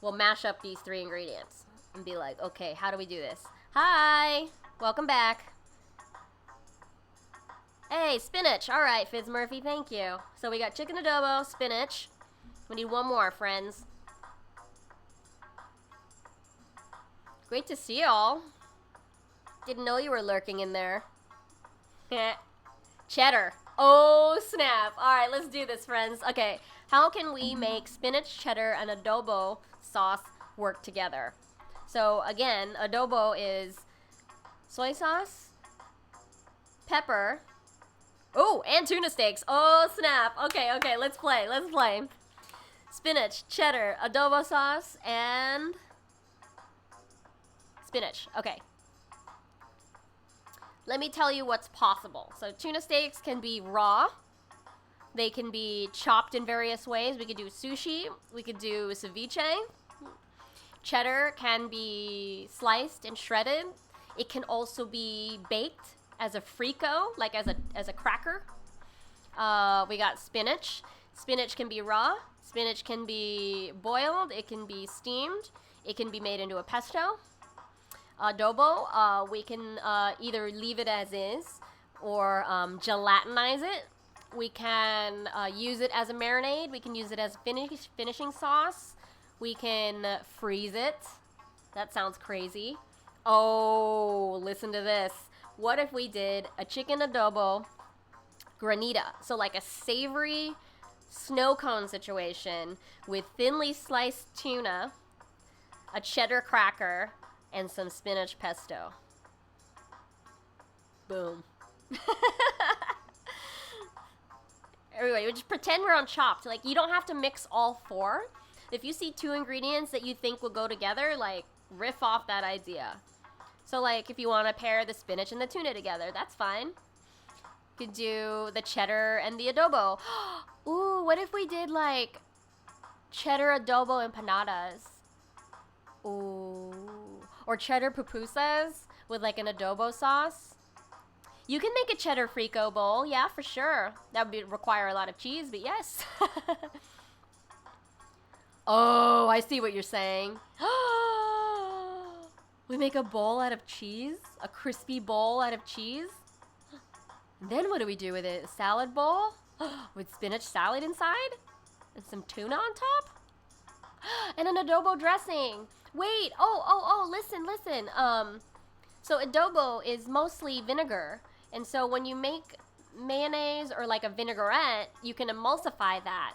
we'll mash up these 3 ingredients and be like, okay, how do we do this? Hi! Welcome back. Hey, spinach. All right, Fitz Murphy, thank you. So we got chicken adobo, spinach. We need 1 more, friends. Great to see y'all. Didn't know you were lurking in there. Cheddar. Oh, snap. All right, let's do this, friends. Okay, how can we make spinach, cheddar, and adobo sauce work together? So, again, adobo is soy sauce, pepper. Oh, and tuna steaks. Oh, snap. Okay, let's play. Spinach, cheddar, adobo sauce, and spinach. Okay. Let me tell you what's possible. So tuna steaks can be raw. They can be chopped in various ways. We could do sushi. We could do ceviche. Cheddar can be sliced and shredded. It can also be baked as a frico, like as a cracker. We got spinach. Spinach can be raw. Spinach can be boiled. It can be steamed. It can be made into a pesto. Adobo, we can either leave it as is or gelatinize it. We can use it as a marinade. We can use it as finishing sauce. We can freeze it. That sounds crazy. Oh, listen to this. What if we did a chicken adobo granita? So like a savory snow cone situation with thinly sliced tuna, a cheddar cracker, and some spinach pesto. Boom. Anyway, we just pretend we're on Chopped. Like, you don't have to mix all 4. If you see 2 ingredients that you think will go together, like, riff off that idea. So, like, if you want to pair the spinach and the tuna together, that's fine. You could do the cheddar and the adobo. Ooh, what if we did, like, cheddar adobo empanadas? Ooh. Or cheddar pupusas with like an adobo sauce. You can make a cheddar frico bowl, yeah, for sure. That would require a lot of cheese, but yes. Oh, I see what you're saying. We make a bowl out of cheese? A crispy bowl out of cheese? Then what do we do with it? A salad bowl? With spinach salad inside? And some tuna on top? And an adobo dressing. Wait, listen. So adobo is mostly vinegar. And so when you make mayonnaise or like a vinaigrette, you can emulsify that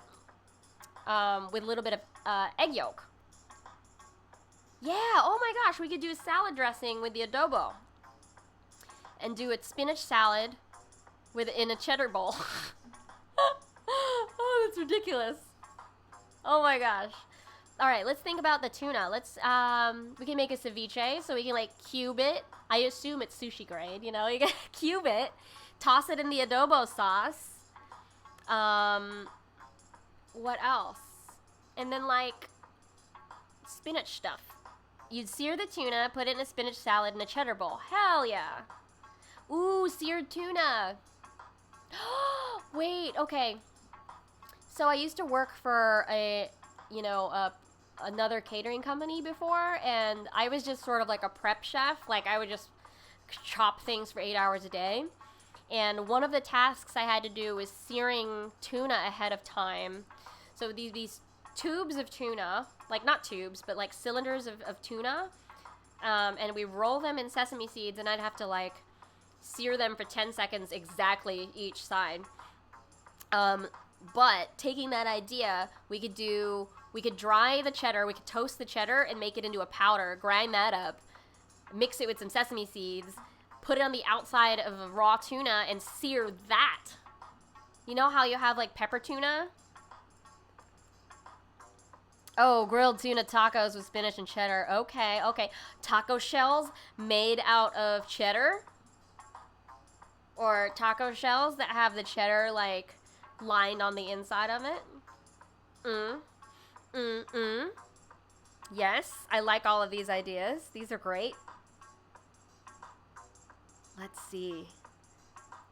with a little bit of egg yolk. Yeah, oh my gosh, we could do salad dressing with the adobo. And do a spinach salad in a cheddar bowl. Oh, that's ridiculous. Oh my gosh. All right, let's think about the tuna. We can make a ceviche, so we can like cube it. I assume it's sushi grade, you know? You can cube it, toss it in the adobo sauce. What else? And then like spinach stuff. You'd sear the tuna, put it in a spinach salad in a cheddar bowl. Hell yeah. Ooh, seared tuna. Wait, okay. So I used to work for another catering company before, and I was just sort of like a prep chef. Like, I would just chop things for 8 hours a day. And one of the tasks I had to do was searing tuna ahead of time. So these tubes of tuna, like not tubes, but like cylinders of tuna, and we roll them in sesame seeds, and I'd have to like sear them for 10 seconds exactly each side. But taking that idea, we could dry the cheddar, we could toast the cheddar and make it into a powder, grind that up, mix it with some sesame seeds, put it on the outside of a raw tuna and sear that. You know how you have like pepper tuna? Oh, grilled tuna tacos with spinach and cheddar. Okay. Taco shells made out of cheddar? Or taco shells that have the cheddar like lined on the inside of it? Yes, I like all of these ideas. These are great. Let's see.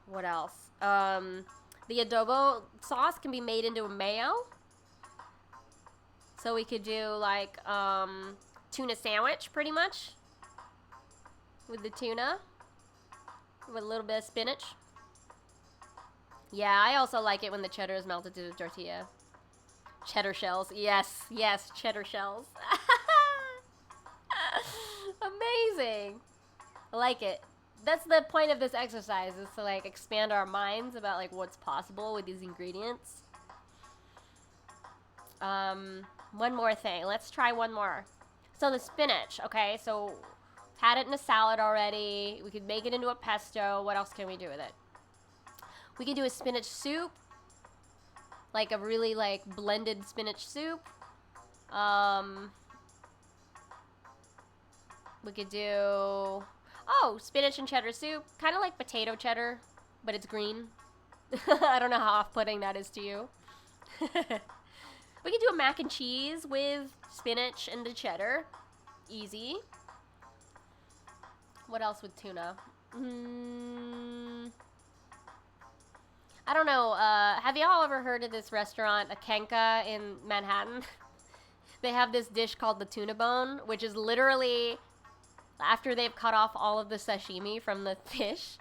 What else? The adobo sauce can be made into a mayo. So we could do like tuna sandwich pretty much with the tuna with a little bit of spinach. Yeah, I also like it when the cheddar is melted to the tortilla. Cheddar shells. Yes, cheddar shells. Amazing. I like it. That's the point of this exercise, is to like expand our minds about like what's possible with these ingredients. One more thing. Let's try one more. So the spinach, okay? So had it in a salad already. We could make it into a pesto. What else can we do with it? We could do a spinach soup. Like a really like blended spinach soup. We could do spinach and cheddar soup. Kind of like potato cheddar, but it's green. I don't know how off-putting that is to you. We could do a mac and cheese with spinach and the cheddar. Easy. What else with tuna? I don't know. Have y'all ever heard of this restaurant, Akenka, in Manhattan? They have this dish called the tuna bone, which is literally after they've cut off all of the sashimi from the fish.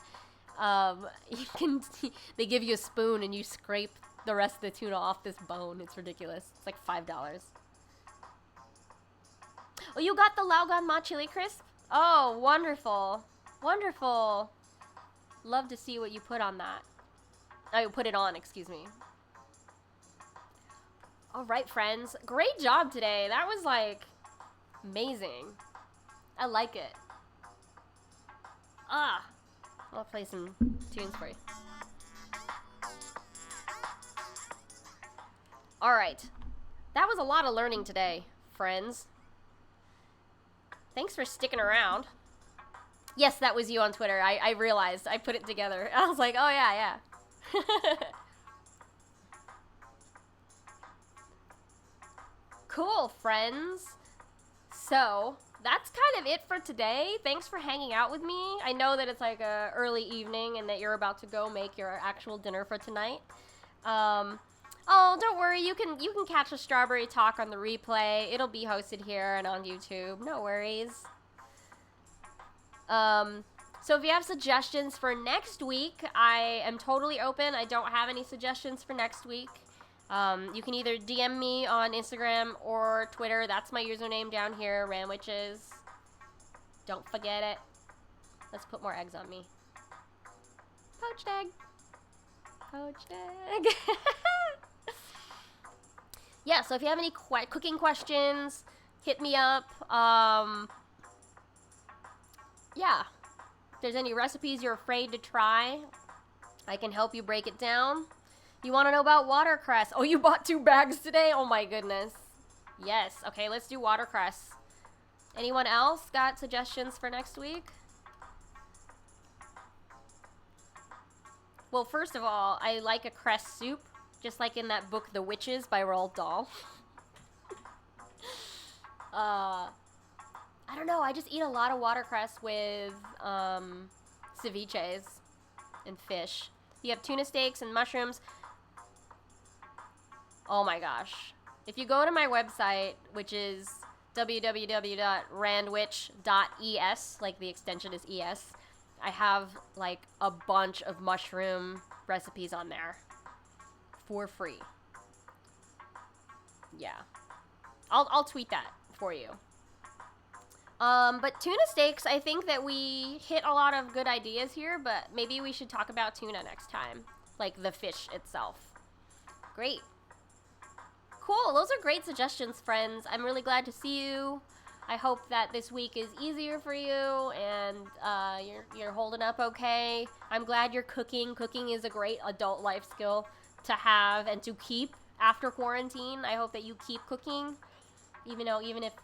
They give you a spoon and you scrape the rest of the tuna off this bone. It's ridiculous. It's like $5. Oh, you got the Laogan Ma chili crisp? Oh, wonderful. Wonderful. Love to see what you put on that. Oh, you put it on, excuse me. All right, friends. Great job today. That was like amazing. I like it. I'll play some tunes for you. All right. That was a lot of learning today, friends. Thanks for sticking around. Yes, that was you on Twitter. I realized. I put it together. I was like, oh, yeah. Cool, friends. So, that's kind of it for today. Thanks for hanging out with me. I know that it's like a early evening and that you're about to go make your actual dinner for tonight. Oh, don't worry. You can catch a Strawberry Talk on the replay. It'll be hosted here and on YouTube. No worries. So if you have suggestions for next week, I am totally open. I don't have any suggestions for next week. You can either DM me on Instagram or Twitter. That's my username down here, Ranwiches. Don't forget it. Let's put more eggs on me. Poached egg. Poached egg. Yeah, so if you have any cooking questions, hit me up. Yeah. If there's any recipes you're afraid to try, I can help you break it down. You want to know about watercress? Oh, you bought 2 bags today? Oh my goodness. Yes. Okay, let's do watercress. Anyone else got suggestions for next week? Well, first of all, I like a cress soup, just like in that book, The Witches by Roald Dahl. I don't know. I just eat a lot of watercress with ceviches and fish. You have tuna steaks and mushrooms. Oh my gosh. If you go to my website, which is www.randwich.es, like the extension is ES, I have like a bunch of mushroom recipes on there for free. Yeah. I'll tweet that for you. But tuna steaks, I think that we hit a lot of good ideas here, but maybe we should talk about tuna next time. Like the fish itself. Great. Cool, those are great suggestions, friends. I'm really glad to see you. I hope that this week is easier for you and you're holding up okay. I'm glad you're cooking. Cooking is a great adult life skill to have and to keep after quarantine. I hope that you keep cooking. Even if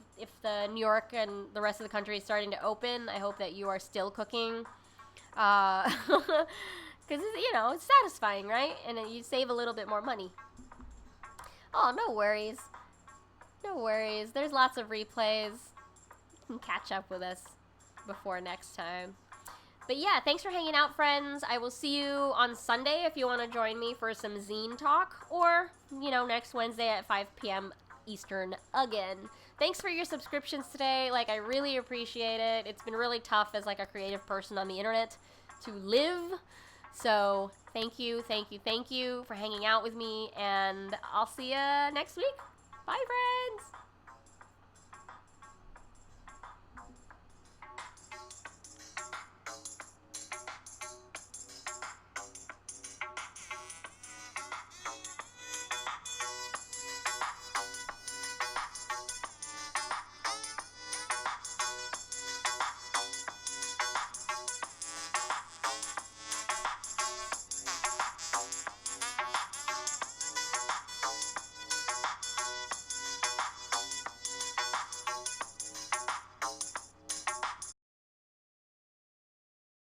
the New York and the rest of the country is starting to open, I hope that you are still cooking. Because, it's satisfying, right? And you save a little bit more money. Oh, no worries. No worries. There's lots of replays. You can catch up with us before next time. But yeah, thanks for hanging out, friends. I will see you on Sunday if you want to join me for some zine talk. Or, next Wednesday at 5 p.m. Eastern again. Thanks for your subscriptions today. I really appreciate it. It's been really tough as, a creative person on the internet to live. So, thank you for hanging out with me, and I'll see you next week. Bye, friends!